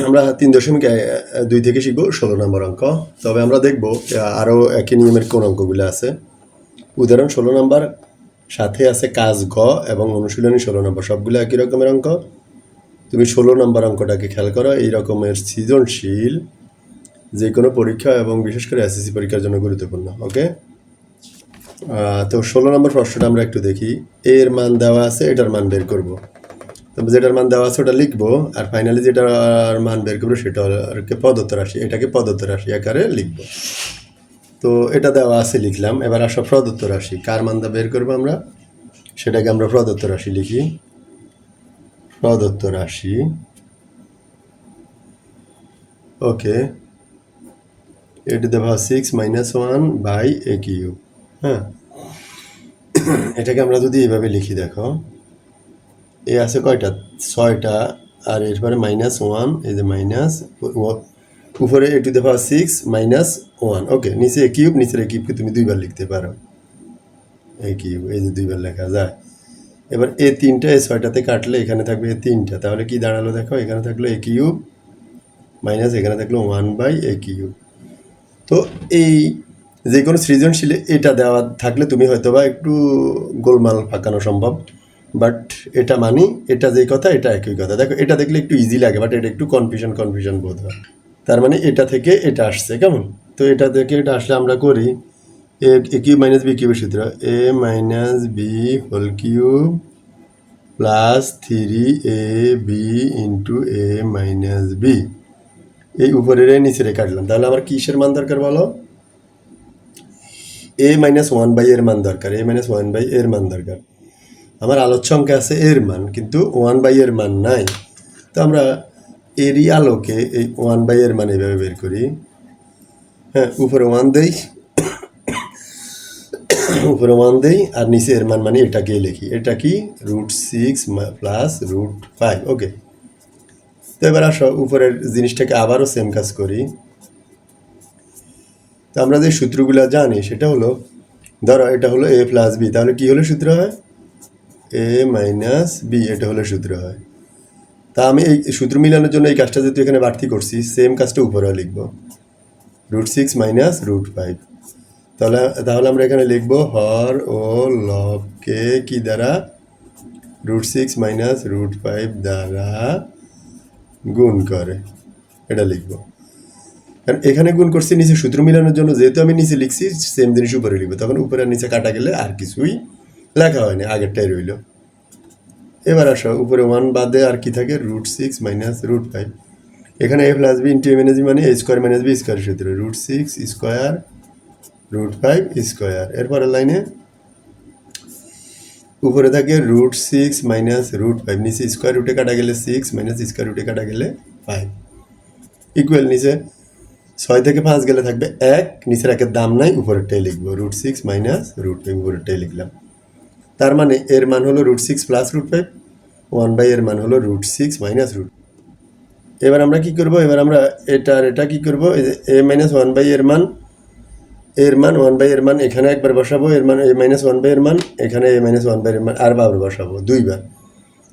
আমরা 3.2 থেকে শিখব 16 নম্বর অঙ্ক। তবে আমরা দেখব আরও একই নিয়মের কোন অঙ্কগুলো আছে। উদাহরণ 16 নম্বর, সাথে আছে কাজ গ এবং অনুশীলনী 16 নম্বর, সবগুলো একই রকমের অঙ্ক। তুমি 16 নম্বর অঙ্কটাকে খেয়াল করো। এই রকমের সৃজনশীল যে কোনো পরীক্ষা এবং বিশেষ করে এসএসসি পরীক্ষার জন্য গুরুত্বপূর্ণ। ওকে, তো 16 নম্বর প্রশ্নটা আমরা একটু দেখি। এর মান দেওয়া আছে, এটার মান বের করব। তবে যেটার মান দেওয়া আছে ওটা লিখবো, আর ফাইনালি যেটার মান বের করবো সেটা প্রদত্ত রাশি, এটাকে প্রদত্ত রাশি আকারে লিখবো। তো এটা দেওয়া আছে, লিখলাম। এবার আসো প্রদত্ত রাশি, কার মানটা বের করবো আমরা, সেটাকে আমরা প্রদত্ত রাশি লিখি। প্রদত্ত রাশি, ওকে, এটা দেওয়া 6 - 1/a³। হ্যাঁ, এটাকে আমরা যদি এইভাবে লিখি, দেখো এ আছে কয়টা, 6টা, আর এরপরে -1, এই যে মাইনাস, উপরে এ টু দ্য পাওয়ার 6 - 1। ওকে, নিচে এ কিউব, নিচের এ কিউবকে তুমি দুইবার লিখতে পারো, এ কিউব, এই যে দুইবার লেখা যায়। এবার এ 3টা এ 6টাতে কাটলে এখানে থাকবে এ 3টা, তাহলে কি দাঁড়ালো দেখো, এখানে থাকলো এ কিউব মাইনাস এখানে থাকলো 1/a³। তো এই যে কোনো সৃজনশীলে এটা দেওয়া থাকলে তুমি হয়তো বা একটু গোলমাল পাকানো সম্ভব, বাট এটা মানি, এটা যেই কথা এটা একই কথা। দেখো এটা দেখলে একটু ইজি লাগে, বাট এটা একটু কনফিউশন বোধ হয়। তার মানে এটা থেকে এটা আসছে, কেমন? তো এটা থেকে এটা আসলে আমরা করি এ কিউব মাইনাস বি কিউবের সূত্র, A minus B whole cube plus 3ab into A minus B. এই উপরের নিচে কাটলাম, তাহলে আমার কিসের মান দরকার বলো? a-1 এর মান দরকার, a-1 এর মান দরকার। আমার আলোচ্য অঙ্কে আছে এর মান, কিন্তু 1 এর মান নাই। তো আমরা এরই আলোকে এই 1 এর মান এইভাবে বের করি। হ্যাঁ, উপরে 1 দেই, উপরে 1 দেই, আর নিচে এর মান মানে এটাকেই লিখি। এটা কি √6 প্লাস √5। ওকে, তো এবার আসো উপরের জিনিসটাকে আবারও সেম কাজ করি। তো আমরা যে সূত্রগুলো জানি সেটা হলো, ধরো এটা হলো a প্লাস বি, তাহলে কি হলে সূত্র হয়? a মাইনাস বি, এটা হলে সূত্র হয়। তা আমি এই সূত্র মিলানোর জন্য এই কাজটা যেহেতু এখানে বাড়তি করছি, সেম কাজটা উপরেও লিখবো, √6 মাইনাস √5। তাহলে আমরা এখানে লিখবো হর ও লবকে কি দ্বারা, √6 মাইনাস √5 দ্বারা গুণ করে, এটা লিখবো। কারণ এখানে গুণ করছি নিচে সূত্র মিলানোর জন্য, যেহেতু আমি নিচে লিখছি সেম জিনিস উপরে লিখবো, তখন উপরে আর নিচে কাটা গেলে আর কিছুই লেখা হয়নি, আগেরটাই রইল। এবার আসো উপরে 1 বাদে আর কি থাকে, √6 মাইনাস √5। এখানে a plus B into a minus B মানে a square minus B square সূত্র, √6 স্কোয়ার √5 স্কোয়ার। এরপরের লাইনে উপরে থাকে √6 মাইনাস √5, নিচে স্কোয়ার রুটে কাটা গেলে 6 মাইনাস স্কোয়ার রুটে কাটা গেলে 5 ইকুয়াল, নিচে 6 থেকে 5 গেলে থাকবে 1, নিচের একের দাম নাই, উপরেরটাই লিখবো, √6 মাইনাস √5, উপরেরটাই লিখলাম। তার মানে এর মান হলো √6 প্লাস √5, 1 এর মান হলো √6 মাইনাস √5। এবার আমরা কি করব, এবার আমরা এটা কি করব, এই যে a মাইনাস 1 এর মান, এর মান 1 এর মান এখানে একবার বসাবো, এর মান a মাইনাস 1 এর মান এখানে a মাইনাস 1 এর মান আর বার বসাবো, দুইবার।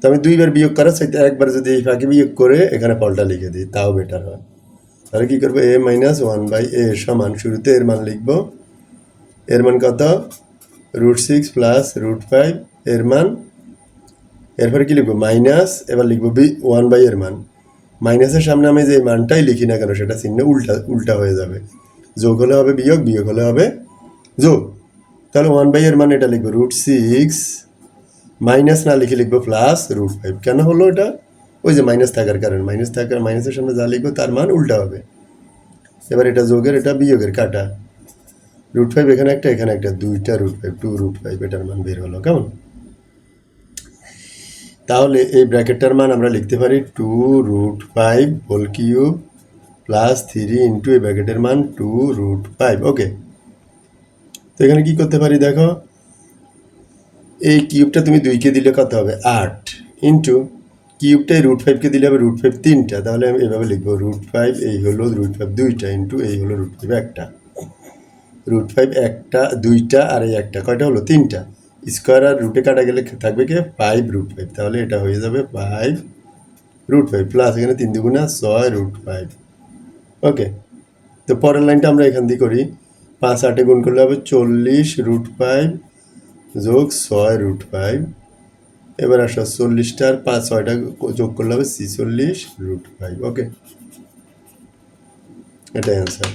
তো আমি দুইবার বিয়োগ করার চাইতে একবার যদি এই ফাঁকে বিয়োগ করে এখানে ফলটা লিখে দিই, তাও বেটার হয়। তাহলে কি করবো, a মাইনাস 1/a সমান, শুরুতে এর মান লিখবো, এর মান কত, √6 প্লাস √5 এর মান, এরপরে কি লিখবো মাইনাস, এবার লিখবো 1 এর মান। মাইনাসের সামনে আমি যে মানটাই লিখি না কেন সেটা চিহ্ন উল্টা হয়ে যাবে, যোগ হলে হবে বিয়োগ, বিয়োগ হলে হবে যোগ। তাহলে 1 এর মান এটা লিখবো √6, মাইনাস না লিখে লিখবো প্লাস √5। কেন হলো এটা? ওই যে মাইনাস থাকার কারণে, মাইনাসের সামনে যা লিখবো তার মান উল্টা হবে। এবার এটা যোগের, এটা বিয়োগের, কাটা, √5 এখানে একটা এখানে একটা, দুইটা √5, 2√5 এটার মান বের হলো, কেমন? তাহলে এই ব্র্যাকেটটার মান আমরা লিখতে পারি 2√5 হোল কিউব প্লাস 3 ইন্টু এই ব্র্যাকেটের মান 2√5। ওকে, তো এখানে কি করতে পারি দেখো, এই কিউবটা তুমি 2কে দিলে কত হবে 8, ইন্টু কিউবটাই √5কে দিলে হবে √5 3টা, তাহলে আমি এভাবে লিখবো √5 এই হলো √5 2টা ইন্টু এই হলো √5 একটা, √5 একটা 2টা আর এই একটা, কয়টা হলো 3টা, স্কোয়ার আর রুটে কাটা গেলে থাকবে কি 5 √5, তাহলে এটা হয়ে যাবে 5 রুট ফাইভ প্লাস এখানে 3 দুগুণা 6 রুট ফাইভ। ওকে, তো পরের লাইনটা আমরা এখান দিয়ে করি। 5 8 গুণ করলে হবে 40 রুট ফাইভ যোগ 6 রুট ফাইভ। এবার আসো 40টার 5 6টা যোগ করলে হবে 46 রুট ফাইভ। ওকে, এটাই অ্যান্সার।